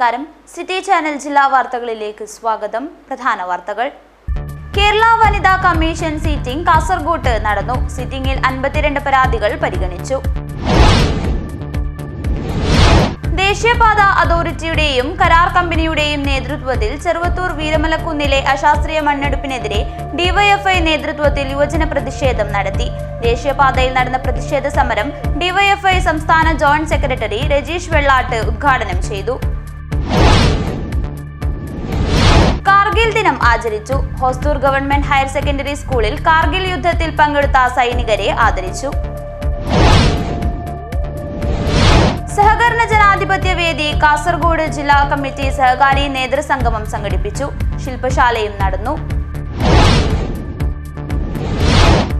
നമസ്കാരം. City channel ജില്ലാ വാർത്തകളിലേക്ക് സ്വാഗതം. പ്രധാന വാർത്തകൾ. കേരള വനിതാ കമ്മീഷൻ സിറ്റിംഗ് കാസർഗോഡ് നടന്നു. സിറ്റിംഗിൽ 52 പരാതികൾ പരിഗണിച്ചു. ദേശീയപാത അതോറിറ്റിയുടെയും കരാർ കമ്പനിയുടെയും നേതൃത്വത്തിൽ ചെറുവത്തൂർ വീരമലക്കുന്നിലെ അശാസ്ത്രീയ മണ്ണെടുപ്പിനെതിരെ ഡിവൈഎഫ്ഐ നേതൃത്വത്തിൽ യുവജന പ്രതിഷേധം നടത്തി. ദേശീയപാതയിൽ നടന്ന പ്രതിഷേധ സമരം ഡിവൈഎഫ്ഐ സംസ്ഥാന ജോയിന്റ് സെക്രട്ടറി രജീഷ് വെള്ളാട്ട് ഉദ്ഘാടനം ചെയ്തു. കാർഗിൽ ദിനം ആചരിച്ചു. ഹോസ്ദൂർ ഗവൺമെന്റ് ഹയർ സെക്കൻഡറി സ്കൂളിൽ കാർഗിൽ യുദ്ധത്തിൽ പങ്കെടുത്ത സൈനികരെ ആദരിച്ചു. സഹകരണ ജനാധിപത്യ വേദി കാസർഗോഡ് ജില്ലാ കമ്മിറ്റി സഹകാരി നേതൃസംഗമം സംഘടിപ്പിച്ചു. ശില്പശാലയും നടന്നു.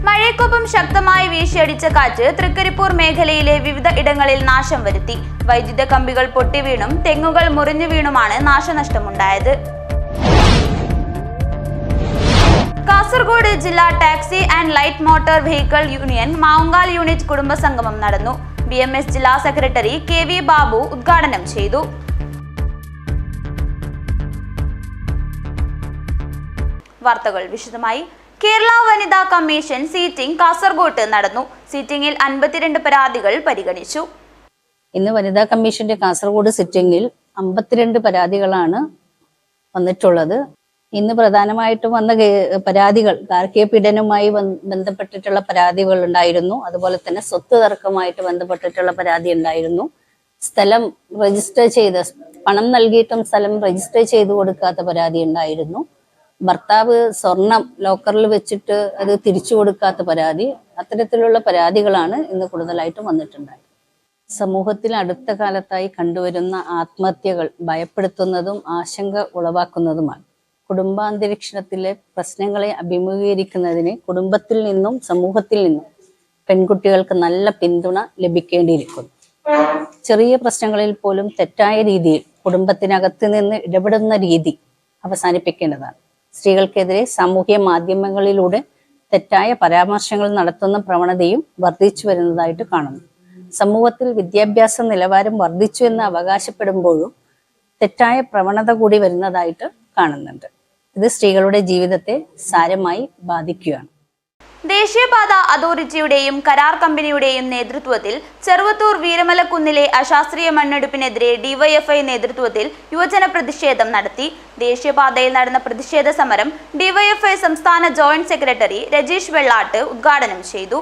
മഴയ്ക്കൊപ്പം ശക്തമായി വീശിയടിച്ച കാറ്റ് തൃക്കരിപ്പൂർ മേഖലയിലെ വിവിധ ഇടങ്ങളിൽ നാശം വരുത്തി. വൈദ്യുത കമ്പികൾ പൊട്ടിവീണും തെങ്ങുകൾ മുറിഞ്ഞു വീണുമാണ് നാശനഷ്ടമുണ്ടായത്. കാസർഗോഡ് ജില്ലാ taxi and light motor vehicle union Mavungal unit കുടുംബസംഗമം നടന്നു. BMS ജില്ലാ സെക്രട്ടറി KV ബാബു ഉദ്ഘാടനം ചെയ്തു. വാർത്തകൾ വിശദമായി. കേരള വനിതാ കമ്മീഷൻ സിറ്റിംഗ് കാസർഗോഡ് നടന്നു. സിറ്റിംഗിൽ 52 പരാതികൾ പരിഗണിച്ചു. ഇന്ന് വനിതാ കമ്മീഷന്റെ കാസർഗോഡ് സിറ്റിംഗിൽ 52 പരാതികളാണ് വന്നിട്ടുള്ളത്. ഇന്ന് പ്രധാനമായിട്ടും വന്ന പരാതികൾ ഗാർഹിക പീഡനവുമായി ബന്ധപ്പെട്ടിട്ടുള്ള പരാതികൾ ഉണ്ടായിരുന്നു. അതുപോലെ തന്നെ സ്വത്ത് തർക്കമായിട്ട് ബന്ധപ്പെട്ടിട്ടുള്ള പരാതി ഉണ്ടായിരുന്നു. സ്ഥലം രജിസ്റ്റർ ചെയ്ത് പണം നൽകിയിട്ടും സ്ഥലം രജിസ്റ്റർ ചെയ്ത് കൊടുക്കാത്ത പരാതി ഉണ്ടായിരുന്നു. ഭർത്താവ് സ്വർണം ലോക്കറിൽ വെച്ചിട്ട് അത് തിരിച്ചു കൊടുക്കാത്ത പരാതി. അത്തരത്തിലുള്ള പരാതികളാണ് ഇന്ന് കൂടുതലായിട്ടും വന്നിട്ടുണ്ടായത്. സമൂഹത്തിൽ അടുത്ത കാലത്തായി കണ്ടുവരുന്ന ആത്മഹത്യകൾ ഭയപ്പെടുത്തുന്നതും ആശങ്ക ഉളവാക്കുന്നതുമാണ്. കുടുംബാന്തരീക്ഷത്തിലെ പ്രശ്നങ്ങളെ അഭിമുഖീകരിക്കുന്നതിന് കുടുംബത്തിൽ നിന്നും സമൂഹത്തിൽ നിന്നും പെൺകുട്ടികൾക്ക് നല്ല പിന്തുണ ലഭിക്കേണ്ടിയിരിക്കുന്നു. ചെറിയ പ്രശ്നങ്ങളിൽ പോലും തെറ്റായ രീതിയിൽ കുടുംബത്തിനകത്ത് നിന്ന് ഇടപെടുന്ന രീതി അവസാനിപ്പിക്കേണ്ടതാണ്. സ്ത്രീകൾക്കെതിരെ സാമൂഹ്യ മാധ്യമങ്ങളിലൂടെ തെറ്റായ പരാമർശങ്ങൾ നടത്തുന്ന പ്രവണതയും വർദ്ധിച്ചു വരുന്നതായിട്ട് കാണുന്നു. സമൂഹത്തിൽ വിദ്യാഭ്യാസ നിലവാരം വർദ്ധിച്ചു എന്ന് അവകാശപ്പെടുമ്പോഴും തെറ്റായ പ്രവണത കൂടി വരുന്നതായിട്ട് കാണുന്നുണ്ട്. ഇത് സ്ത്രീകളുടെ ജീവിതത്തെ സാരമായി ബാധിക്കുകയാണ്. ദേശീയപാത അതോറിറ്റിയുടെയും കരാർ കമ്പനിയുടെയും നേതൃത്വത്തിൽ ചെറുവത്തൂർ വീരമലക്കുന്നിലെ അശാസ്ത്രീയ മണ്ണെടുപ്പിനെതിരെ ഡിവൈഎഫ്ഐ നേതൃത്വത്തിൽ യുവജന പ്രതിഷേധം നടത്തി. ദേശീയപാതയിൽ നടന്ന പ്രതിഷേധ സമരം ഡിവൈഎഫ്ഐ സംസ്ഥാന ജോയിന്റ് സെക്രട്ടറി രജീഷ് വെള്ളാട്ട് ഉദ്ഘാടനം ചെയ്തു.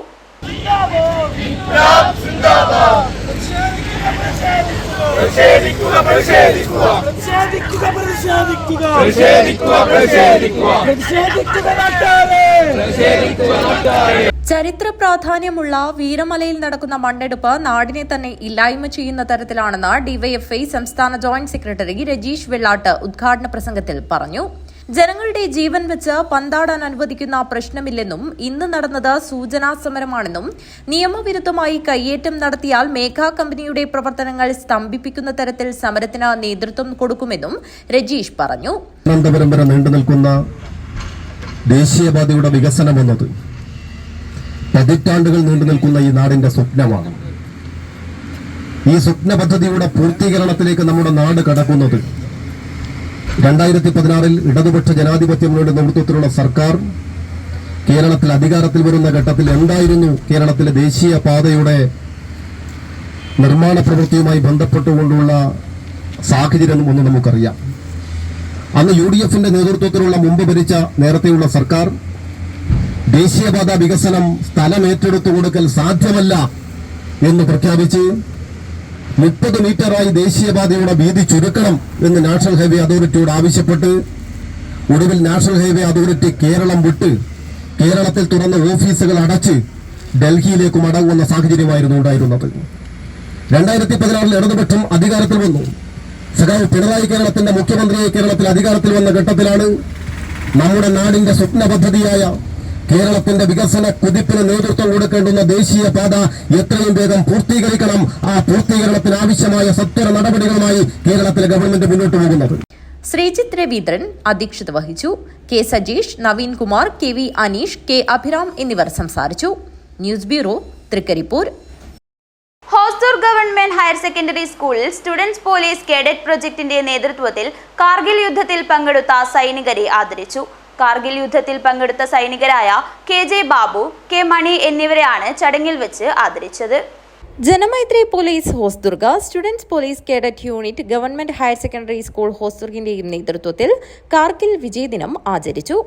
ചരിത്ര പ്രാധാന്യമുള്ള വീരമലയിൽ നടക്കുന്ന മണ്ണെടുപ്പ് നാടിനെ തന്നെ ഇല്ലായ്മ ചെയ്യുന്ന തരത്തിലാണെന്ന് ഡിവൈഎഫ്ഐ സംസ്ഥാന ജോയിന്റ് സെക്രട്ടറി രജീഷ് വെള്ളാട്ട് ഉദ്ഘാടന പ്രസംഗത്തിൽ പറഞ്ഞു. ജനങ്ങളുടെ ജീവൻ വെച്ച് പന്താടാൻ അനുവദിക്കുന്ന പ്രശ്നമില്ലെന്നും ഇന്ന് നടന്നത് സൂചനാ സമരമാണെന്നും നിയമവിരുദ്ധമായി കയ്യേറ്റം നടത്തിയാൽ മേഘാ കമ്പനിയുടെ പ്രവർത്തനങ്ങൾ സ്തംഭിപ്പിക്കുന്ന തരത്തിൽ സമരത്തിന് നേതൃത്വം കൊടുക്കുമെന്നും രജീഷ് പറഞ്ഞു. വരെ നീണ്ടുനിൽക്കുന്ന ദേശീയപാതയുടെ വികസനം എന്നത് പതിറ്റാണ്ടുകൾ നീണ്ടുനിൽക്കുന്ന ഈ നാടിന്റെ സ്വപ്നമാണ്. ഈ സ്വപ്ന പദ്ധതിയുടെ പൂർത്തീകരണത്തിലേക്ക് നമ്മുടെ നാട് കടക്കുന്നത് 2016 ഇടതുപക്ഷ ജനാധിപത്യ മുന്നണിയുടെ നേതൃത്വത്തിലുള്ള സർക്കാർ കേരളത്തിൽ അധികാരത്തിൽ വരുന്ന ഘട്ടത്തിൽ എന്തായിരുന്നു കേരളത്തിലെ ദേശീയ പാതയുടെ നിർമ്മാണ പ്രവൃത്തിയുമായി ബന്ധപ്പെട്ടുകൊണ്ടുള്ള സാഹചര്യം എന്ന് നമുക്കറിയാം. അന്ന് UDFന്റെ നേതൃത്വത്തിലുള്ള മുമ്പ് ഭരിച്ച നേരത്തെയുള്ള സർക്കാർ ദേശീയപാത വികസനം സ്ഥലം ഏറ്റെടുത്തു കൊടുക്കൽ സാധ്യമല്ല എന്ന് പ്രഖ്യാപിച്ച് 30 മീറ്ററായി ദേശീയപാതയുടെ വീതി ചുരുക്കണം എന്ന് നാഷണൽ ഹൈവേ അതോറിറ്റിയോട് ആവശ്യപ്പെട്ട് ഒടുവിൽ നാഷണൽ ഹൈവേ അതോറിറ്റി കേരളം വിട്ട് കേരളത്തിൽ തുറന്ന ഓഫീസുകൾ അടച്ച് ഡൽഹിയിലേക്ക് മടങ്ങുന്ന സാഹചര്യമായിരുന്നു ഉണ്ടായിരുന്നത്. 2016 ഇടതുപക്ഷം അധികാരത്തിൽ വന്നു. സഖാവ് പിണറായി കേരളത്തിന്റെ മുഖ്യമന്ത്രിയെ കേരളത്തിൽ അധികാരത്തിൽ വന്ന ഘട്ടത്തിലാണ് നമ്മുടെ നാടിന്റെ സ്വപ്ന പദ്ധതിയായ കേരളത്തിന്റെ വികസന കുതിപ്പിന് നേതൃത്വം കൊടുക്കേണ്ടുന്ന ദേശീയപാത എത്രയും വേഗം പൂർത്തീകരിക്കണം. ആ പൂർത്തീകരണത്തിന് ആവശ്യമായ സത്വര നടപടികളുമായി കേരളത്തിലെ ഗവൺമെന്റ് മുന്നോട്ട് പോകുന്നത്. ശ്രീജിത്ത് രവീന്ദ്രൻ അധ്യക്ഷത വഹിച്ചു. K Sajeesh, Naveen Kumar, KV Aneesh, K Abhiram എന്നിവർ സംസാരിച്ചു. News bureau, Trikaripur. Hosdurg government higher secondary സ്കൂളിൽ സ്റ്റുഡൻസ് പോലീസ് കേഡറ്റ് പ്രൊജക്ടിന്റെ നേതൃത്വത്തിൽ കാർഗിൽ യുദ്ധത്തിൽ പങ്കെടുത്ത സൈനികരെ ആദരിച്ചു. കാർഗിൽ യുദ്ധത്തിൽ പങ്കെടുത്ത സൈനികരായ KJ ബാബു, K മണി എന്നിവരെയാണ് ചടങ്ങിൽ വെച്ച് ആദരിച്ചത്. Janamaithri police Hosdurg, students police cadet unit, government higher secondary school ഹോസ്ദുർഗിന്റെയും നേതൃത്വത്തിൽ കാർഗിൽ വിജയദിനം ആചരിച്ചു.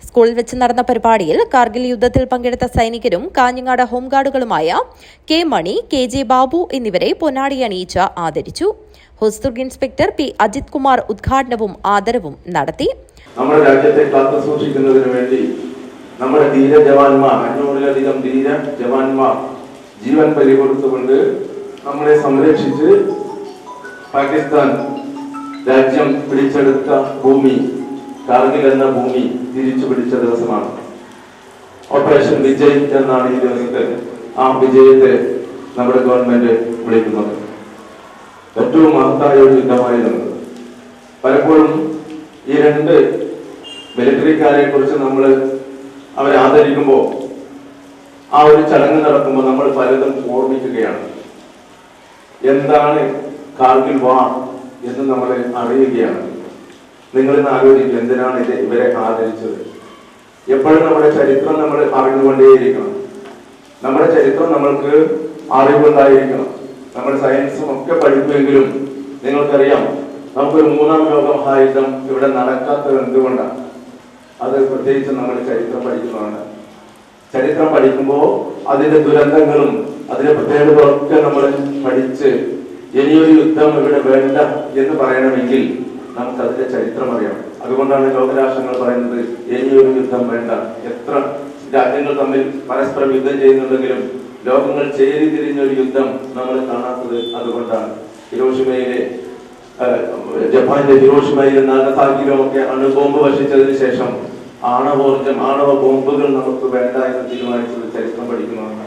സ്കൂളിൽ വെച്ച് നടന്ന പരിപാടിയിൽ കാർഗിൽ യുദ്ധത്തിൽ പങ്കെടുത്ത സൈനികരും കാഞ്ഞങ്ങാട് ഹോംഗാർഡുകളുമായ K മണി, KJ ബാബു എന്നിവരെ പൊന്നാടി അണിയിച്ച് ആദരിച്ചു. ഹോസ്ദുർഗ് ഇൻസ്പെക്ടർ P അജിത് കുമാർ ഉദ്ഘാടനവും ആദരവും നടത്തി. നമ്മുടെ രാജ്യത്തെ കാത്തു സൂക്ഷിക്കുന്നതിന് വേണ്ടി നമ്മുടെ ധീര ജവാന്മാർ, 500-ലധികം ധീര ജവാന്മാർ ജീവൻ ബലികൊടുത്തുകൊണ്ട് നമ്മളെ സംരക്ഷിച്ച് പാകിസ്ഥാൻ രാജ്യം പിടിച്ചെടുത്ത ഭൂമി, കാർഗിൽ എന്ന ഭൂമി തിരിച്ചു പിടിച്ച ദിവസമാണ്. ഓപ്പറേഷൻ വിജയ് എന്നാണ് ഈ ദിവസത്തെ ആ വിജയത്തെ നമ്മുടെ ഗവൺമെന്റ് വിളിക്കുന്നത്. ഏറ്റവും മഹത്തായ ഒരു യുദ്ധമായിരുന്നു. പലപ്പോഴും ഈ രണ്ട് മിലിറ്ററിക്കാരെ കുറിച്ച് നമ്മൾ അവരെ ആദരിക്കുമ്പോൾ, ആ ഒരു ചടങ്ങ് നടക്കുമ്പോൾ നമ്മൾ പലതും ഓർമ്മിക്കുകയാണ്. എന്താണ് കാർഗിൽ വാർ എന്ന് നമ്മൾ അറിയുകയാണ്. നിങ്ങളിന്ന് ആലോചിക്കും, എന്തിനാണ് ഇവരെ ആദരിച്ചത്? എപ്പോഴും നമ്മുടെ ചരിത്രം നമ്മൾ അറിഞ്ഞുകൊണ്ടേയിരിക്കണം. നമ്മുടെ ചരിത്രം നമ്മൾക്ക് അറിവുണ്ടായിരിക്കണം. നമ്മൾ സയൻസും ഒക്കെ പഠിക്കുമെങ്കിലും നിങ്ങൾക്കറിയാം, നമുക്കൊരു 3ാം ലോക മഹായുദ്ധം ഇവിടെ നടക്കാത്തത് എന്തുകൊണ്ടാണ്? അത് പ്രത്യേകിച്ച് നമ്മൾ ചരിത്രം പഠിക്കുന്നതാണ്. ചരിത്രം പഠിക്കുമ്പോൾ അതിന്റെ ദുരന്തങ്ങളും അതിന്റെ പ്രത്യേകതകളൊക്കെ നമ്മൾ പഠിച്ച് ഇനിയൊരു യുദ്ധം ഇവിടെ വേണ്ട എന്ന് പറയണമെങ്കിൽ നമുക്ക് അതിന്റെ ചരിത്രം അറിയാം. അതുകൊണ്ടാണ് ലോകരാഷ്ട്രങ്ങൾ പറയുന്നത് ഇനിയൊരു യുദ്ധം വേണ്ട. എത്ര രാജ്യങ്ങൾ തമ്മിൽ പരസ്പരം യുദ്ധം ചെയ്യുന്നുണ്ടെങ്കിലും ലോകങ്ങൾ ചേരി തിരിഞ്ഞൊരു യുദ്ധം നമ്മൾ കാണാത്തത് അതുകൊണ്ടാണ്. ജപ്പാന്റെ ഹിരോഷിമയിൽ നാഗസാക്കിയിലും ഒക്കെ അണുബോംബ് വർഷിച്ചതിന് ശേഷം ആണവ ബോംബുകൾ നമുക്ക് വേണ്ട എന്ന് തീരുമാനിച്ചത് ചരിത്രം പഠിക്കുന്നതാണ്.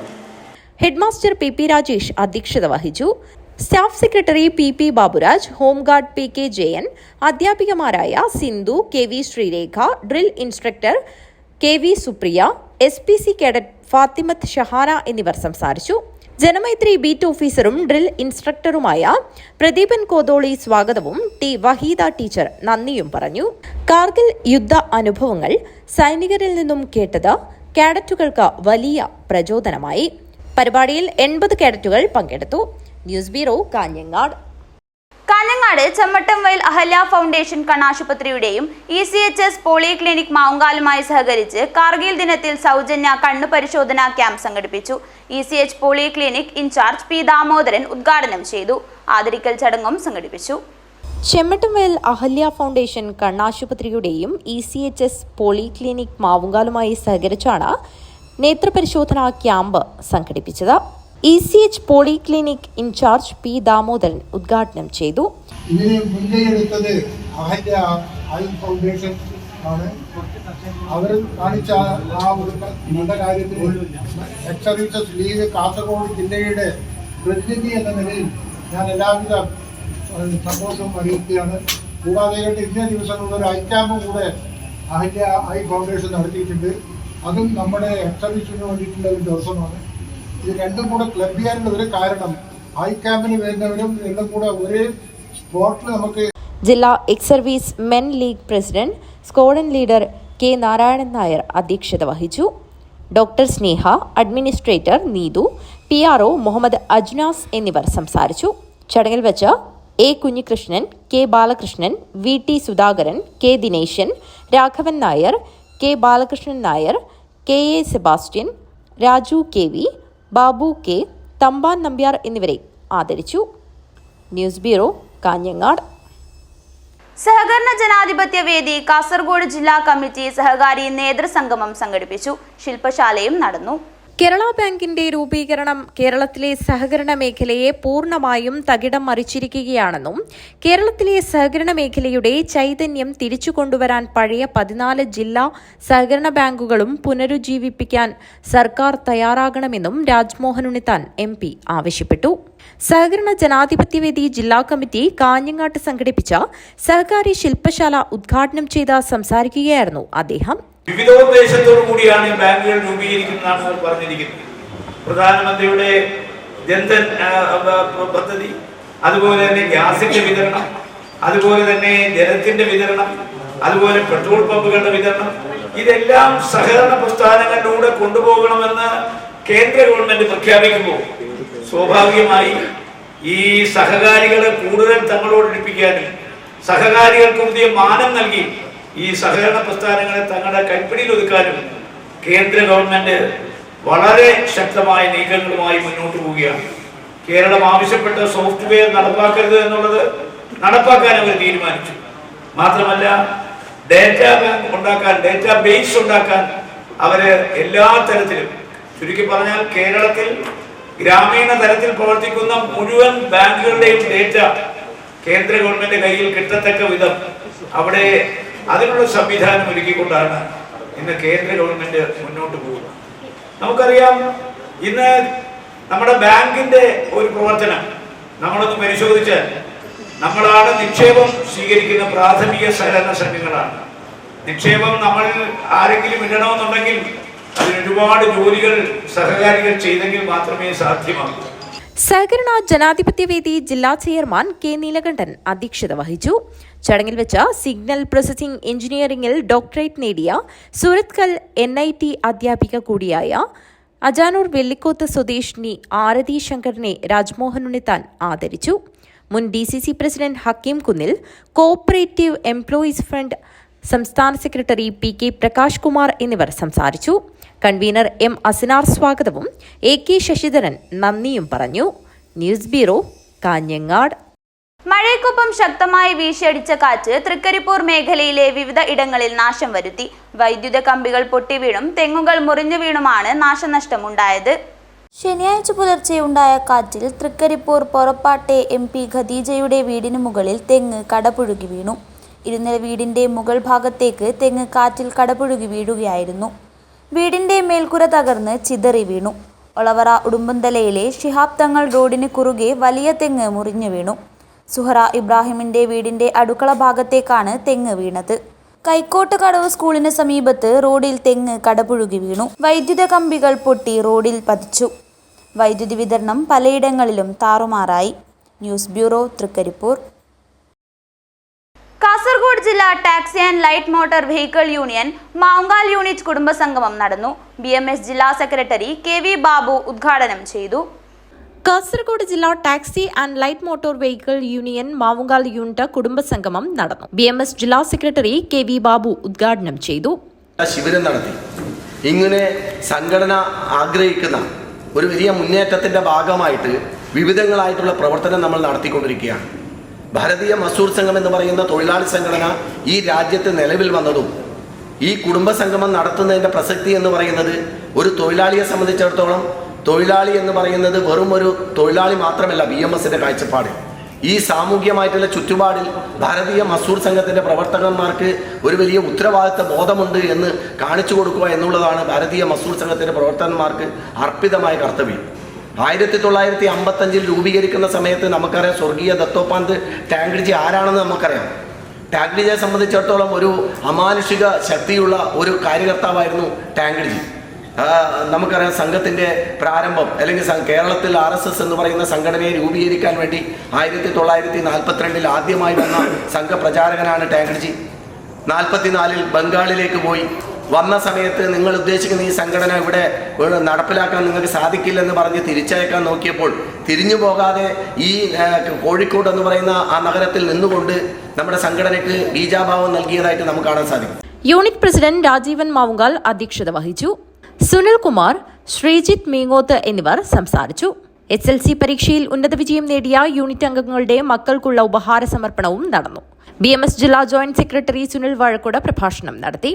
ഹെഡ്മാസ്റ്റർ PP രാജേഷ് അധ്യക്ഷത വഹിച്ചു. Staff secretary PP Baburaj, home guard PK Jayan, അധ്യാപികമാരായ Sindhu, KV Sreerekha, drill instructor KV Supriya, SPC cadet Fathimath Shahana എന്നിവർ സംസാരിച്ചു. ജനമൈത്രി ബീറ്റ് ഓഫീസറും ഡ്രിൽ ഇൻസ്ട്രക്ടറുമായ പ്രദീപൻ കോതോളി സ്വാഗതവും T വഹീദ ടീച്ചർ നന്ദിയും പറഞ്ഞു. കാർഗിൽ യുദ്ധ അനുഭവങ്ങൾ സൈനികരിൽ നിന്നും കേട്ടത് കേഡറ്റുകൾക്ക് വലിയ പ്രചോദനമായി. പരിപാടിയിൽ 80 കേഡറ്റുകൾ പങ്കെടുത്തു. News bureau, Kanhangad. Kanhangad Chemmattamvayal Ahalya foundation കണ്ണാശുപത്രിയുടെയും ECHS പോളിക്ലിനിക് മാവുങ്കാലുമായി സഹകരിച്ച് കാർഗിൽ ദിനത്തിൽ സൗജന്യ കണ്ണു പരിശോധനാ ക്യാമ്പ് സംഘടിപ്പിച്ചു. ECH polyclinic incharge P Damodaran ഉദ്ഘാടനം ചെയ്തു. ആദരിക്കൽ ചടങ്ങും സംഘടിപ്പിച്ചു. ചെമ്മട്ടംവയൽ അഹല്യ ഫൗണ്ടേഷൻ കണ്ണാശുപത്രിയുടെയും ECHS പോളിക്ലിനിക് മാവുങ്കാലുമായി സഹകരിച്ചാണ് നേത്രപരിശോധനാ ക്യാമ്പ് സംഘടിപ്പിച്ചത്. ECH polyclinic incharge P Damodaran ഉദ്ഘാടനം ചെയ്തു. ഇതിന് മുൻകൈയെടുത്തത് അഹല്യ ഐ ഫൗണ്ടേഷൻ ആണ്. അവർ കാണിച്ച ആ ഒരു നല്ല കാര്യത്തിൽ എക്സർവീസസ് ലീഗ് കാസർഗോഡ് ജില്ലയുടെ പ്രതിനിധി എന്ന നിലയിൽ ഞാൻ എല്ലാവിധ സന്തോഷവും അറിയിക്കുകയാണ്. കൂടാതെ ഇന്നേ ദിവസങ്ങളിൽ ഒരു ഐ ക്യാമ്പും കൂടെ അഹല്യ ഐ ഫൗണ്ടേഷൻ നടത്തിയിട്ടുണ്ട്. അതും നമ്മുടെ എക്സർവീസിന് വേണ്ടിയിട്ടുള്ള ഒരു ദിവസമാണ്. ഇത് രണ്ടും കൂടെ ക്ലബ് ചെയ്യാനുള്ള ഒരു കാരണം ഐ ക്യാമ്പിന് വരുന്നവരും എല്ലാം കൂടെ ഒരേ സ്പോട്ടിൽ നമുക്ക്. ജില്ലാ ex service men league president squadron leader K Narayanan Nair അധ്യക്ഷത വഹിച്ചു. ഡോക്ടർ സ്നേഹ, അഡ്മിനിസ്ട്രേറ്റർ നീതു, PRO മുഹമ്മദ് അജ്നാസ് എന്നിവർ സംസാരിച്ചു. ചടങ്ങിൽ വെച്ച് A Kunhikrishnan, K Balakrishnan, VT Sudhakaran, K Dineshan, Raghavan Nair, K Balakrishnan Nair, KA Sebastian, Raju KV, Babu K, Thampan Nambiar എന്നിവരെ ആദരിച്ചു. News bureau, Kanhangad. സഹകരണ ജനാധിപത്യ വേദി കാസർഗോഡ് ജില്ലാ കമ്മിറ്റി സഹകാരി നേതൃസംഗമം സംഘടിപ്പിച്ചു. ശില്പശാലയും നടന്നു. കേരള ബാങ്കിന്റെ രൂപീകരണം കേരളത്തിലെ സഹകരണ മേഖലയെ പൂർണ്ണമായും തകിടം മറിച്ചിരിക്കുകയാണെന്നും കേരളത്തിലെ സഹകരണ മേഖലയുടെ ചൈതന്യം തിരിച്ചുകൊണ്ടുവരാൻ പഴയ 14 ജില്ലാ സഹകരണ ബാങ്കുകളും പുനരുജ്ജീവിപ്പിക്കാൻ സർക്കാർ തയ്യാറാകണമെന്നും രാജ്മോഹൻ ഉണ്ണിത്താൻ MP ആവശ്യപ്പെട്ടു. സഹകരണ ജനാധിപത്യവേദി ജില്ലാ കമ്മിറ്റി കാഞ്ഞങ്ങാട്ട് സംഘടിപ്പിച്ച സഹകാരി ശില്പശാല ഉദ്ഘാടനം ചെയ്ത് സംസാരിക്കുകയായിരുന്നു അദ്ദേഹം. വിവിധോദ്ദേശത്തോടു കൂടിയാണ് ബാങ്കുകൾ രൂപീകരിക്കുന്നതാണ് പറഞ്ഞിരിക്കുന്നത്. പ്രധാനമന്ത്രിയുടെ ജൻധൻ പദ്ധതി, അതുപോലെ തന്നെ ഗ്യാസിന്റെ വിതരണം, അതുപോലെ തന്നെ ജലത്തിന്റെ വിതരണം, അതുപോലെ പെട്രോൾ പമ്പുകളുടെ വിതരണം, ഇതെല്ലാം സഹകരണ പ്രസ്ഥാനങ്ങളിലൂടെ കൊണ്ടുപോകണമെന്ന് കേന്ദ്ര ഗവൺമെന്റ് പ്രഖ്യാപിക്കുമ്പോൾ സ്വാഭാവികമായി ഈ സഹകാരികളെ കൂടുതൽ തങ്ങളോട് അടുപ്പിക്കാനും സഹകാരികൾക്ക് പുതിയ മാനം നൽകി ഈ സഹകരണ പ്രസ്ഥാനങ്ങളെ തങ്ങളുടെ കൈപ്പിടിയിൽ ഒതുക്കാനും കേന്ദ്ര ഗവൺമെന്റ് വളരെ ശക്തമായ നീക്കങ്ങളുമായി മുന്നോട്ട് പോവുകയാണ്. കേരളം ആവശ്യപ്പെട്ട സോഫ്റ്റ്വെയർ നടപ്പാക്കരുത് എന്നുള്ളത് നടപ്പാക്കാൻ അവർ തീരുമാനിച്ചു. മാത്രമല്ല ഡേറ്റാ ബാങ്ക് ഉണ്ടാക്കാൻ, ഡേറ്റാ ബേസ് ഉണ്ടാക്കാൻ അവര് എല്ലാ തരത്തിലും, ചുരുക്കി പറഞ്ഞാൽ കേരളത്തിൽ ഗ്രാമീണ തലത്തിൽ പ്രവർത്തിക്കുന്ന മുഴുവൻ ബാങ്കുകളുടെയും ഡേറ്റ കേന്ദ്ര ഗവൺമെന്റ് കയ്യിൽ കിട്ടത്തക്ക വിധം അവിടെ അതിനുള്ള സംവിധാനം ഒരുക്കിക്കൊണ്ടാണ് ഇന്ന് കേന്ദ്ര ഗവൺമെന്റ് മുന്നോട്ട് പോകുന്നത്. നമുക്കറിയാം, ഇന്ന് നമ്മുടെ ബാങ്കിന്റെ ഒരു പ്രവർത്തനം നമ്മളൊന്ന് പരിശോധിച്ചാൽ നമ്മളാണ് നിക്ഷേപം സ്വീകരിക്കുന്ന പ്രാഥമിക സഹകരണ സംഘങ്ങളാണ്. നിക്ഷേപം നമ്മൾ ആരെങ്കിലും ഇടണമെന്നുണ്ടെങ്കിൽ അതിന് ഒരുപാട് ജോലികൾ സഹകാരികൾ ചെയ്തെങ്കിൽ മാത്രമേ സാധ്യമാകൂ. സഹകരണ ജനാധിപത്യവേദി ജില്ലാ ചെയർമാൻ കെ നീലകണ്ഠൻ അധ്യക്ഷത വഹിച്ചു. ചടങ്ങിൽ വെച്ച് സിഗ്നൽ പ്രോസസിംഗ് എഞ്ചിനീയറിംഗിൽ ഡോക്ടറേറ്റ് നേടിയ സൂറത്കൽ NIT അധ്യാപിക കൂടിയായ അജാനൂർ വെള്ളിക്കോത്ത് സ്വദേശിനി ആരതി ശങ്കറിനെ രാജ്മോഹൻ ഉണ്ണിത്താൻ ആദരിച്ചു. മുൻ DCC പ്രസിഡന്റ് ഹക്കീം കുന്നിൽ, കോഓപ്പറേറ്റീവ് എംപ്ലോയീസ് ഫണ്ട് സംസ്ഥാന സെക്രട്ടറി PK പ്രകാശ് കുമാർ എന്നിവർ സംസാരിച്ചു. കൺവീനർ M അസിനാർ സ്വാഗതവും AK ശശിധരൻ നന്ദിയും പറഞ്ഞു. News bureau, Kanhangad. മഴയ്ക്കൊപ്പം ശക്തമായി വീശിയടിച്ച കാറ്റ് തൃക്കരിപ്പൂർ മേഖലയിലെ വിവിധ ഇടങ്ങളിൽ നാശം വരുത്തി. വൈദ്യുത കമ്പികൾ പൊട്ടിവീണും തെങ്ങുകൾ മുറിഞ്ഞു വീണുമാണ് നാശനഷ്ടമുണ്ടായത്. ശനിയാഴ്ച പുലർച്ചെ ഉണ്ടായ കാറ്റിൽ തൃക്കരിപ്പൂർ പൊറപ്പാട്ടെ MP ഖദീജയുടെ വീടിന് മുകളിൽ തെങ്ങ് കടപുഴുകി വീണു. ഇരുനില വീടിന്റെ മുകൾ ഭാഗത്തേക്ക് തെങ്ങ് കാറ്റിൽ കടപുഴുകി വീഴുകയായിരുന്നു. വീടിന്റെ മേൽക്കുര തകർന്ന് ചിതറി വീണു. ഒളവറ ഉടുമ്പന്തലയിലെ ശിഹാബ് തങ്ങൾ റോഡിന് കുറുകെ വലിയ തെങ്ങ് മുറിഞ്ഞു വീണു. സുഹറ ഇബ്രാഹിമിന്റെ വീടിന്റെ അടുക്കള ഭാഗത്തേക്കാണ് തെങ്ങ് വീണത്. കൈക്കോട്ട് കടവ് സ്കൂളിന് സമീപത്ത് റോഡിൽ തെങ്ങ് കടപുഴുകി വീണു. വൈദ്യുത കമ്പികൾ പൊട്ടി റോഡിൽ പതിച്ചു. വൈദ്യുതി വിതരണം പലയിടങ്ങളിലും താറുമാറായി. News bureau, Trikaripur. കാസർഗോഡ് ജില്ലാ taxi and light motor vehicle union Mavungal unit കുടുംബസംഗമം നടന്നു. BMS ജില്ലാ സെക്രട്ടറി KV ബാബു ഉദ്ഘാടനം ചെയ്തു. കാസർഗോഡ് ജില്ലാ taxi and light motor vehicle union Mavungal unit കുടുംബസംഗമം നടന്നു. BMS ജില്ലാ സെക്രട്ടറി KV ബാബു ഉദ്ഘാടനം ചെയ്തു. ശിബിരം നടത്തി. ഇങ്ങനെ സംഘടന ആഗ്രഹിക്കുന്ന ഒരു വലിയ മുന്നേറ്റത്തിന്റെ ഭാഗമായിട്ട് വിവിധങ്ങളായിട്ടുള്ള പ്രവർത്തനം നമ്മൾ നടത്തിക്കൊണ്ടിരിക്കുകയാണ്. ഭാരതീയ മസൂർ സംഘം എന്ന് പറയുന്ന തൊഴിലാളി സംഘടന ഈ രാജ്യത്ത് നിലവിൽ വന്നതും ഈ കുടുംബസംഗമം നടത്തുന്നതിന്റെ പ്രസക്തി എന്ന് പറയുന്നത്, ഒരു തൊഴിലാളിയെ സംബന്ധിച്ചിടത്തോളം തൊഴിലാളി എന്ന് പറയുന്നത് വെറും ഒരു തൊഴിലാളി മാത്രമല്ല. BMSന്റെ കാഴ്ചപ്പാട് ഈ സാമൂഹ്യമായിട്ടുള്ള ചുറ്റുപാടിൽ ഭാരതീയ മസൂർ സംഘത്തിന്റെ പ്രവർത്തകന്മാർക്ക് ഒരു വലിയ ഉത്തരവാദിത്ത ബോധമുണ്ട് എന്ന് കാണിച്ചു കൊടുക്കുക എന്നുള്ളതാണ് ഭാരതീയ മസൂർ സംഘത്തിന്റെ പ്രവർത്തകന്മാർക്ക് അർപ്പിതമായ കർത്തവ്യം. 1955 രൂപീകരിക്കുന്ന സമയത്ത് നമുക്കറിയാം, സ്വർഗീയ ദത്തോപാന്ത് ടാങ്ക്രിജി ആരാണെന്ന് നമുക്കറിയാം. ടാങ്ക്രിജിയെ സംബന്ധിച്ചിടത്തോളം ഒരു അമാനുഷിക ശക്തിയുള്ള ഒരു കാര്യകർത്താവായിരുന്നു ടാങ്ക്രിജി. നമുക്കറിയാം, സംഘത്തിന്റെ പ്രാരംഭം അല്ലെങ്കിൽ കേരളത്തിൽ RSS എന്ന് പറയുന്ന സംഘടനയെ രൂപീകരിക്കാൻ വേണ്ടി 1942 ആദ്യമായി വന്ന സംഘപ്രചാരകനാണ് ടാങ്ക്രിജി. 44 ബംഗാളിലേക്ക് പോയി. വന്ന സമയത്ത് നിങ്ങൾ ഉദ്ദേശിക്കുന്ന ഈ സംഘടന ഇവിടെ നടപ്പിലാക്കാൻ നിങ്ങൾക്ക് സാധിക്കില്ലെന്ന് പറഞ്ഞ് തിരിച്ചയക്കാൻ നോക്കിയപ്പോൾ തിരിഞ്ഞു പോകാതെ ഈ കോഴിക്കോട് എന്ന് പറയുന്ന ആ നഗരത്തിൽ നിന്നുകൊണ്ട് നമ്മുടെ സംഘടനയ്ക്ക് ബീജാഭാവം നൽകിയതായിട്ട് നമുക്ക് കാണാൻ സാധിക്കും. യൂണിറ്റ് പ്രസിഡന്റ് രാജീവൻ മാവുങ്കാൽ അധ്യക്ഷത വഹിച്ചു. സുനിൽ കുമാർ, ശ്രീജിത്ത് മീങ്ങോത്ത് എന്നിവർ സംസാരിച്ചു. SLC പരീക്ഷയിൽ ഉന്നത വിജയം നേടിയ യൂണിറ്റ് അംഗങ്ങളുടെ മക്കൾക്കുള്ള ഉപഹാര സമർപ്പണവും നടന്നു. BMS ജില്ലാ ജോയിന്റ് സെക്രട്ടറി സുനിൽ വാഴക്കോട് പ്രഭാഷണം നടത്തി.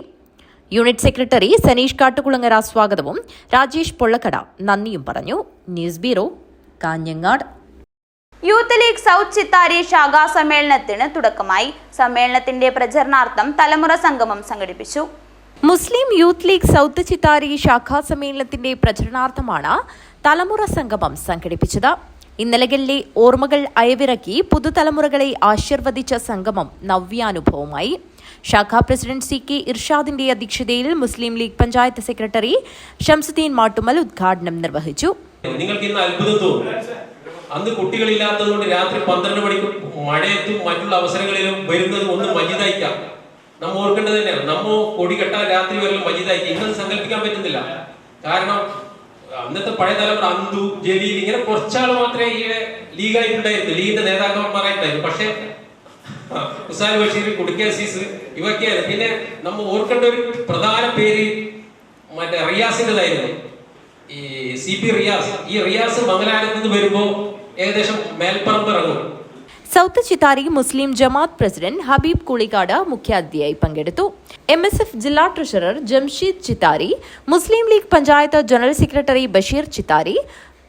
യൂണിറ്റ് സെക്രട്ടറി സനീഷ് കാട്ടുകുളങ്ങര സ്വാഗതവും രാജേഷ് പൊള്ളക്കട നന്ദിയും പറഞ്ഞു. News bureau, Kanhangad. Youth league south Chithari ശാഖാ സമ്മേളനത്തിന് തുടക്കമായി. സമ്മേളനത്തിന്റെ പ്രചരണാർത്ഥം തലമുറ സംഗമം സംഘടിപ്പിച്ചു. Muslim youth league south Chithari ശാഖാ സമ്മേളനത്തിന്റെ പ്രചരണാർത്ഥമാണ് തലമുറ സംഗമം സംഘടിപ്പിച്ചത്. ഇന്നലകളിലെ ഓർമ്മകൾ അയവിറക്കി പുതുതലമുറകളെ ആശീർവദിച്ച സംഗമം നവ്യാനുഭവമായി. ശാഖാ പ്രസിഡന്റ് CK ഇർഷാദിന്റെ അധ്യക്ഷതയിൽ മുസ്ലിം ലീഗ് പഞ്ചായത്ത് സെക്രട്ടറി ഷംസുദ്ദീൻ മാട്ടുമൽ ഉദ്ഘാടനം നിർവഹിച്ചു. നിങ്ങൾക്ക് ഇന്ന് അത്ഭുതം തോന്നും. അന്ന് കുട്ടികളില്ലാത്തത് കൊണ്ട് രാത്രി 12 മണിക്ക് മഴയത്തും മറ്റുള്ള അവസരങ്ങളിലും വരുന്നത് ഒന്ന് മജിദായിക്കാം. നമ്മ ഓർക്കേണ്ടത് തന്നെയാണ്. നമ്മ കൊടി കെട്ടാൻ രാത്രി വരെ മജിദായിക്കാം. ഇന്നത് സങ്കല്പിക്കാൻ പറ്റുന്നില്ല. കാരണം അന്നത്തെ പഴയ തലമുറ അന്തു, ജലീൽ ഇങ്ങനെ കുറച്ചാൾ മാത്രമേ ഈ ലീഗായിട്ടുണ്ടായിരുന്നു, ലീഗിന്റെ നേതാക്കന്മാരായിട്ടുണ്ടായിരുന്നു. പക്ഷെ ഹുസൈൻ ബഷീർ, കുടുക്കി അസീസ് ഇവയൊക്കെയായിരുന്നു. പിന്നെ നമ്മ ഓർക്കേണ്ട ഒരു പ്രധാന പേര് മറ്റേ റിയാസിൻ്റെതായിരുന്നു, ഈ CP റിയാസ്. ഈ റിയാസ് മംഗലാപുരത്ത് നിന്ന് വരുമ്പോൾ ഏകദേശം മേൽപ്പറമ്പ് ഇറങ്ങും. സൗത്ത് ചിത്താരി മുസ്ലിം ജമാഅത്ത് പ്രസിഡന്റ് ഹബീബ് കുളിക്കാട് മുഖ്യാതിഥിയായി പങ്കെടുത്തു. MSF ജില്ലാ treasurer Jamsheed Chithari, Muslim league panchayat general secretary Basheer Chithari,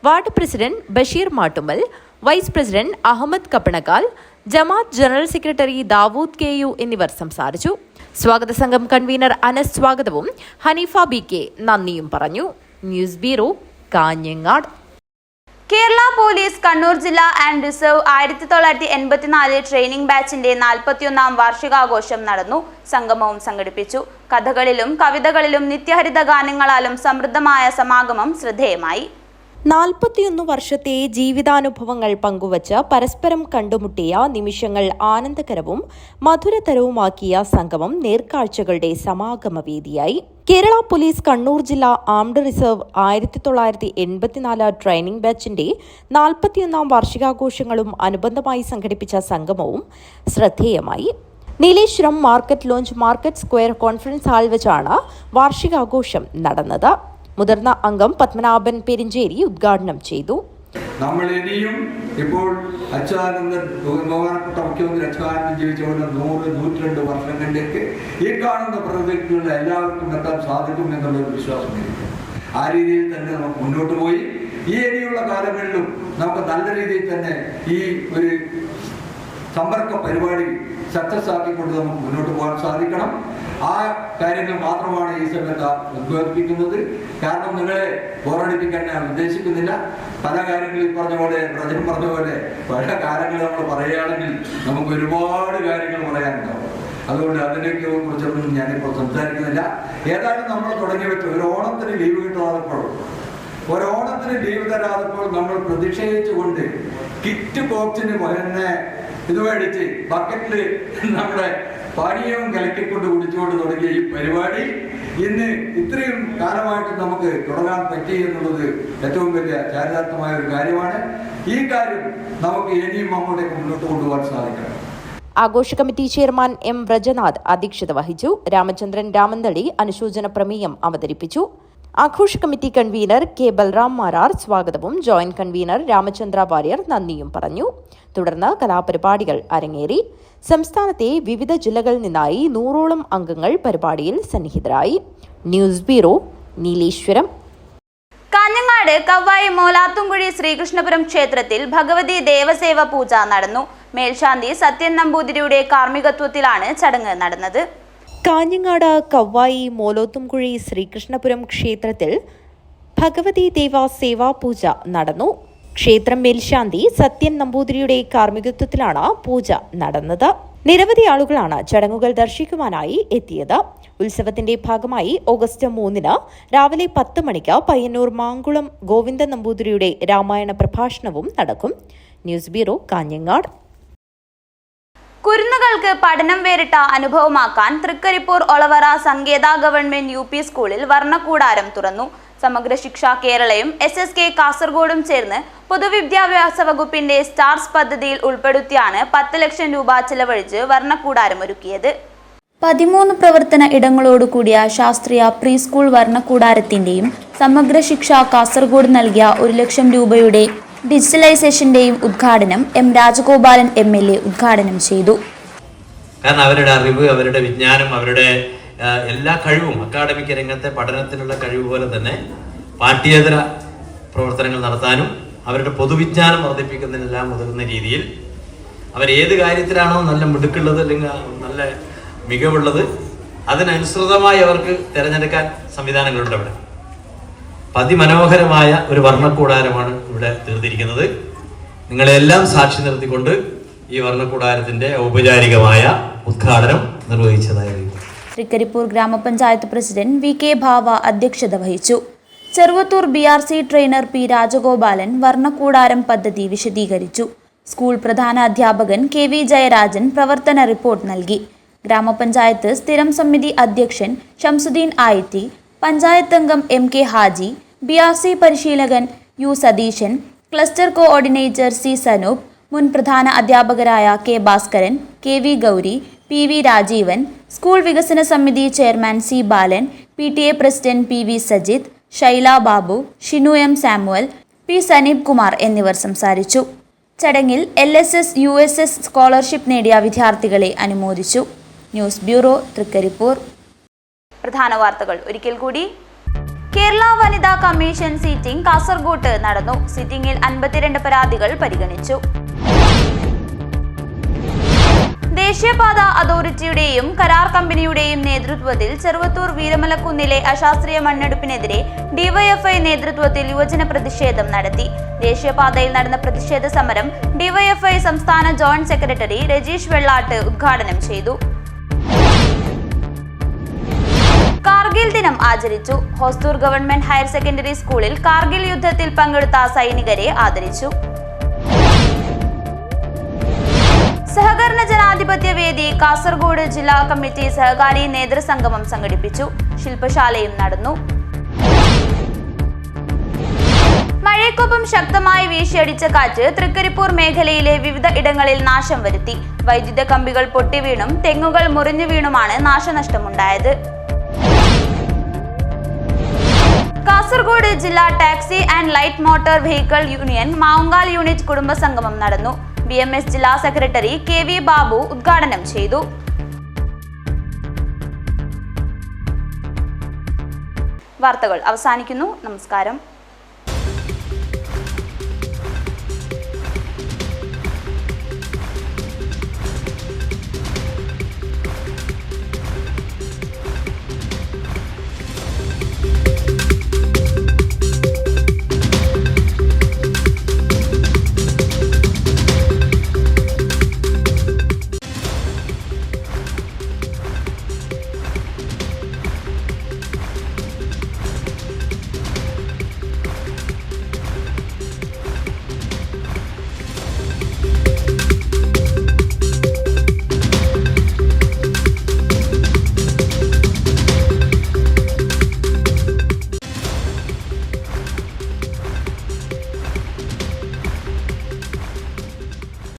ward president Basheer Mattummal, vice president Ahmed Kappanakkal, Jamaath general secretary Dawood KU എന്നിവർ സംസാരിച്ചു. സ്വാഗത സംഘം കൺവീനർ അനസ് സ്വാഗതവും ഹനീഫ BK നന്ദിയും പറഞ്ഞു. News bureau, Kanhangad. Kerala police Kannur ജില്ലാ ആൻഡ് റിസർവ് 1984 ട്രെയിനിംഗ് ബാച്ചിന്റെ 41ാം വാർഷികാഘോഷം നടന്നു. സംഗമവും സംഘടിപ്പിച്ചു. കഥകളിലും കവിതകളിലും നിത്യഹരിത ഗാനങ്ങളാലും സമൃദ്ധമായ സമാഗമം ശ്രദ്ധേയമായി. 41 വർഷത്തെ ജീവിതാനുഭവങ്ങൾ പങ്കുവച്ച് പരസ്പരം കണ്ടുമുട്ടിയ നിമിഷങ്ങൾ ആനന്ദകരവും മധുരതരവുമാക്കിയ സംഗമം നേർക്കാഴ്ചകളുടെ സമാഗമവേദിയായി. കേരള പോലീസ് കണ്ണൂർ ജില്ലാ ആംഡ് റിസർവ് 1984 ട്രെയിനിംഗ് ബാച്ചിന്റെ 41ാം വാർഷികാഘോഷങ്ങളും അനുബന്ധമായി സംഘടിപ്പിച്ച സംഗമവും ശ്രദ്ധേയമായി. Nileshwaram market launch market square conference hall വെച്ചാണ് വാർഷികാഘോഷം നടന്നത്. മുതിർന്ന അംഗം പത്മനാഭൻ പെരിഞ്ചേരി ഉദ്ഘാടനം ചെയ്തു. നമ്മൾ ഇനിയും ഇപ്പോൾ അച്യുതാനന്ദൻ, ബഹുമാനപ്പെട്ട മുഖ്യമന്ത്രി അച്യുതാനന്ദൻ ജീവിച്ചുകൊണ്ട് 100-102 വർഷങ്ങളിലേക്ക് ഈ കാണുന്ന പ്രൊജക്റ്റുകളിൽ എല്ലാവർക്കും എത്താൻ സാധിക്കും എന്നുള്ളൊരു വിശ്വാസമായിരിക്കും. ആ രീതിയിൽ തന്നെ നമുക്ക് മുന്നോട്ട് പോയി ഈ ഇനിയുള്ള കാലങ്ങളിലും നമുക്ക് നല്ല രീതിയിൽ തന്നെ ഈ ഒരു സമ്പർക്ക പരിപാടി സക്സസ് ആക്കിക്കൊണ്ട് നമുക്ക് മുന്നോട്ട് പോകാൻ സാധിക്കണം. ആ കാര്യങ്ങൾ മാത്രമാണ് ഈ സമയത്ത് ഉദ്ബോധിപ്പിക്കുന്നത്. കാരണം നിങ്ങളെ ബോറടിപ്പിക്കാൻ ഞാൻ ഉദ്ദേശിക്കുന്നില്ല. പല കാര്യങ്ങളിൽ പറഞ്ഞ പോലെ, പ്രജൻ പറഞ്ഞ പോലെ പല കാര്യങ്ങൾ നമ്മൾ പറയുകയാണെങ്കിൽ നമുക്ക് ഒരുപാട് കാര്യങ്ങൾ പറയാനുണ്ടാവും. അതുകൊണ്ട് അതിനെയൊക്കെ കുറിച്ചൊന്നും ഞാനിപ്പോൾ സംസാരിക്കുന്നില്ല. ഏതായാലും നമ്മൾ തുടങ്ങി വെച്ചു. ഒരു ഓണത്തിന് ലീവ് തരാതപ്പോൾ നമ്മൾ പ്രതിഷേധിച്ചുകൊണ്ട് കിറ്റ് ബോക്സിന് തന്നെ ഇത് മേടിച്ച് ബക്കറ്റിൽ നമ്മുടെ പാനീയവും കലക്കിക്കൊണ്ട് കുടിച്ചുകൊണ്ട് തുടങ്ങിയ ഈ പരിപാടി ഇന്ന് ഇത്രയും കാലമായിട്ട് നമുക്ക് തുടങ്ങാൻ പറ്റി എന്നുള്ളത് ഏറ്റവും വലിയ ചാരിതാർത്ഥമായ ഒരു കാര്യമാണ്. ഈ കാര്യം നമുക്ക് ഇനിയും അങ്ങോട്ടേക്ക് മുന്നോട്ട് കൊണ്ടുപോകാൻ സാധിക്കണം. ആഘോഷ കമ്മിറ്റി ചെയർമാൻ M വ്രജനാഥ് അധ്യക്ഷത വഹിച്ചു. രാമചന്ദ്രൻ രാമന്തളി അനുശോചന പ്രമേയം അവതരിപ്പിച്ചു. ആഘോഷ committee convener K Balram Marar സ്വാഗതവും ജോയിന്റ് കൺവീനർ രാമചന്ദ്ര വാര്യർ നന്ദിയും പറഞ്ഞു. തുടർന്ന് കലാപരിപാടികൾ അരങ്ങേറി. സംസ്ഥാനത്തെ വിവിധ ജില്ലകളിൽ നിന്നായി 100ഓളം അംഗങ്ങൾ പരിപാടിയിൽ സന്നിഹിതരായി. News bureau, Nileshwaram. കാഞ്ഞങ്ങാട് കവ്വായി മോലാത്തുംകുഴി ശ്രീകൃഷ്ണപുരം ക്ഷേത്രത്തിൽ ഭഗവതി ദേവസേവ പൂജ നടന്നു. മേൽശാന്തി സത്യൻ നമ്പൂതിരിയുടെ കാർമ്മികത്വത്തിലാണ് ചടങ്ങ് നടന്നത്. കാഞ്ഞങ്ങാട് കവ്വായി മോലോത്തുംകുഴി ശ്രീകൃഷ്ണപുരം ക്ഷേത്രത്തിൽ ഭഗവതി ദേവ സേവാ പൂജ നടന്നു. ക്ഷേത്രം മേൽശാന്തി സത്യൻ നമ്പൂതിരിയുടെ കാർമ്മികത്വത്തിലാണ് പൂജ നടന്നത്. നിരവധി ആളുകളാണ് ചടങ്ങുകൾ ദർശിക്കുവാനായി എത്തിയത്. ഉത്സവത്തിന്റെ ഭാഗമായി ഓഗസ്റ്റ് 3 രാവിലെ 10 മണിക്ക് പയ്യന്നൂർ മാങ്കുളം ഗോവിന്ദൻ നമ്പൂതിരിയുടെ രാമായണ പ്രഭാഷണവും നടക്കും. News bureau, Kanhangad. കുരുന്നുകൾക്ക് പഠനം വേറിട്ട അനുഭവമാക്കാൻ തൃക്കരിപ്പൂർ ഒളവറ സങ്കേത ഗവൺമെന്റ് UP സ്കൂളിൽ വർണ്ണക്കൂടാരം തുറന്നു. സമഗ്ര ശിക്ഷ കേരളയും SSK കാസർഗോഡും ചേർന്ന് പൊതുവിദ്യാഭ്യാസ വകുപ്പിന്റെ സ്റ്റാർസ് പദ്ധതിയിൽ ഉൾപ്പെടുത്തിയാണ് 10 ലക്ഷം രൂപ ചെലവഴിച്ച് വർണ്ണക്കൂടാരം ഒരുക്കിയത്. 13 പ്രവർത്തന ഇടങ്ങളോടുകൂടിയ ശാസ്ത്രീയ പ്രീ സ്കൂൾ വർണ്ണക്കൂടാരത്തിന്റെയും സമഗ്ര ശിക്ഷ കാസർഗോഡ് നൽകിയ 1 ലക്ഷം രൂപയുടെ ഡിജിറ്റലൈസേഷന്റെയും ഉദ്ഘാടനം M രാജഗോപാലൻ MLA ഉദ്ഘാടനം ചെയ്തു. കാരണം അവരുടെ അറിവ്, അവരുടെ വിജ്ഞാനം, അവരുടെ എല്ലാ കഴിവും അക്കാഡമിക് രംഗത്തെ പഠനത്തിനുള്ള കഴിവ് പോലെ തന്നെ പാഠ്യേതര പ്രവർത്തനങ്ങൾ നടത്താനും അവരുടെ പൊതുവിജ്ഞാനം വർദ്ധിപ്പിക്കുന്നതിനെല്ലാം ഉതകുന്ന രീതിയിൽ അവരേത് കാര്യത്തിലാണോ നല്ല മിടുക്കുള്ളത് അല്ലെങ്കിൽ നല്ല മികവുള്ളത് അതിനനുസൃതമായി അവർക്ക് തിരഞ്ഞെടുക്കാൻ സംവിധാനങ്ങളുണ്ട്. അവിടെ അതിമനോഹരമായ ഒരു വർണ്ണക്കൂടാരമാണ് ഇവിടെ തീർത്തിരിക്കുന്നത്. നിങ്ങളെല്ലാം സാക്ഷി നിർത്തിക്കൊണ്ട് ഈ വർണ്ണക്കൂടാരത്തിന്റെ ഔപചാരികമായ ഉദ്ഘാടനം നിർവഹിച്ചതായിരിക്കും. തൃക്കരിപ്പൂർ ഗ്രാമപഞ്ചായത്ത് പ്രസിഡന്റ് VK ഭാവ അധ്യക്ഷത വഹിച്ചു. Cheruvathur BRC trainer P. Rajagopalan Varnakkoodaram പദ്ധതി വിശദീകരിച്ചു. സ്കൂൾ പ്രധാന അധ്യാപകൻ KV ജയരാജൻ പ്രവർത്തന റിപ്പോർട്ട് നൽകി. ഗ്രാമപഞ്ചായത്ത് സ്ഥിരം സമിതി അധ്യക്ഷൻ ഷംസുദ്ദീൻ ആയിറ്റി, പഞ്ചായത്ത് അംഗം MK ഹാജി, BRC പരിശീലകൻ U. Satheesan, cluster coordinator C. Sanoop, മുൻ പ്രധാന അധ്യാപകരായ K. Bhaskaran, KV Gowri, PV Rajeevan, school വികസന സമിതി chairman C. Balan, PTA president PV Sajith, Shaila Babu, Shinu M. Samuel, P. Saneep Kumar എന്നിവർ സംസാരിച്ചു. ചടങ്ങിൽ LSS USS സ്കോളർഷിപ്പ് നേടിയ വിദ്യാർത്ഥികളെ അനുമോദിച്ചു. News bureau, Trikaripur. പ്രധാന വാർത്തകൾ ഒരിക്കൽ കൂടി. കേരള വനിതാ കമ്മീഷൻ സീറ്റിംഗ് കാസർഗോട്ട് നടന്നു. സിറ്റിംഗിൽ 52 പരാതികൾ പരിഗണിച്ചു. ദേശീയപാത അതോറിറ്റിയുടെയും കരാർ കമ്പനിയുടെയും നേതൃത്വത്തിൽ ചെറുവത്തൂർ വീരമലക്കുന്നിലെ അശാസ്ത്രീയ മണ്ണെടുപ്പിനെതിരെ ഡിവൈഎഫ്ഐ നേതൃത്വത്തിൽ യുവജന പ്രതിഷേധം നടത്തി. ദേശീയപാതയിൽ നടന്ന പ്രതിഷേധ സമരം ഡിവൈഎഫ്ഐ സംസ്ഥാന ജോയിന്റ് സെക്രട്ടറി രജീഷ് വെള്ളാട്ട് ഉദ്ഘാടനം ചെയ്തു. കാർഗിൽ ദിനം ആചരിച്ചു. ഹോസ്ദൂർ ഗവൺമെന്റ് ഹയർ സെക്കൻഡറി സ്കൂളിൽ കാർഗിൽ യുദ്ധത്തിൽ പങ്കെടുത്ത സൈനികരെ ആദരിച്ചു. സഹകരണ ജനാധിപത്യ വേദി കാസർഗോഡ് ജില്ലാ കമ്മിറ്റി സഹകാരി നേതൃസംഗമം സംഘടിപ്പിച്ചു. ശില്പശാലയും നടന്നു. മഴയ്ക്കൊപ്പം ശക്തമായി വീശിയടിച്ച കാറ്റ് തൃക്കരിപ്പൂർ മേഖലയിലെ വിവിധ ഇടങ്ങളിൽ നാശം വരുത്തി. വൈദ്യുത കമ്പികൾ പൊട്ടിവീണും തെങ്ങുകൾ മുറിഞ്ഞു വീണുമാണ് നാശനഷ്ടമുണ്ടായത്. കാസർഗോഡ് ജില്ലാ taxi and light motor vehicle union Mavungal unit കുടുംബസംഗമം നടന്നു. BMS ജില്ലാ സെക്രട്ടറി KV ബാബു ഉദ്ഘാടനം ചെയ്തു. വാർത്തകൾ അവസാനിക്കുന്നു. നമസ്കാരം.